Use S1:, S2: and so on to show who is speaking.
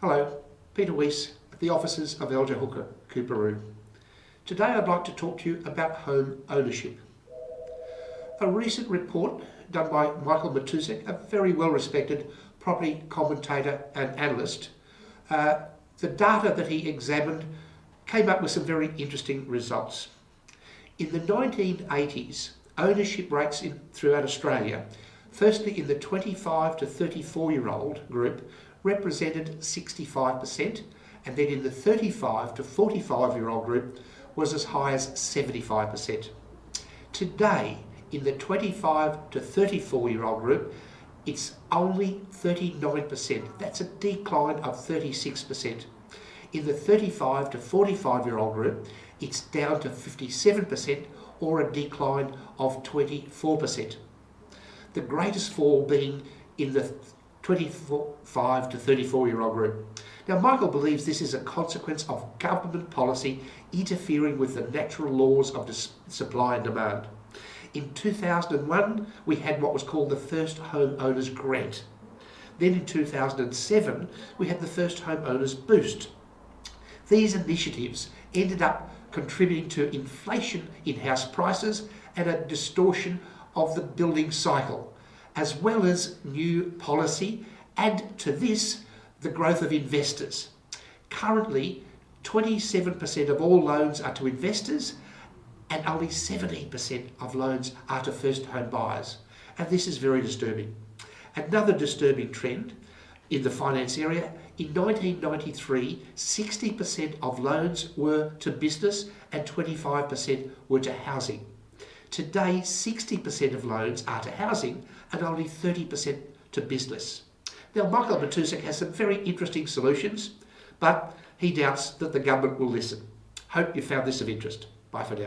S1: Hello, Peter Weiss at the offices of Elger Hooker, Coorparoo. Today I'd like to talk to you about home ownership. A recent report done by Michael Matusek, a very well-respected property commentator and analyst, the data that he examined came up with some very interesting results. In the 1980s, ownership rates throughout Australia, firstly in the 25 to 34-year-old group, represented 65%, and then in the 35 to 45-year-old group was as high as 75%. Today, in the 25 to 34-year-old group, it's only 39%. That's a decline of 36%. In the 35 to 45-year-old group, it's down to 57%, or a decline of 24%. The greatest fall being in the 25 to 34-year-old group. Now, Michael believes this is a consequence of government policy interfering with the natural laws of supply and demand. In 2001, we had what was called the First Home Owners Grant. Then in 2007, we had the First Home Owners Boost. These initiatives ended up contributing to inflation in house prices and a distortion of the building cycle, as well as new policy, and to this, the growth of investors. Currently, 27% of all loans are to investors, and only 17% of loans are to first home buyers. And this is very disturbing. Another disturbing trend in the finance area, in 1993, 60% of loans were to business and 25% were to housing. Today, 60% of loans are to housing and only 30% to business. Now, Michael Matusek has some very interesting solutions, but he doubts that the government will listen. Hope you found this of interest. Bye for now.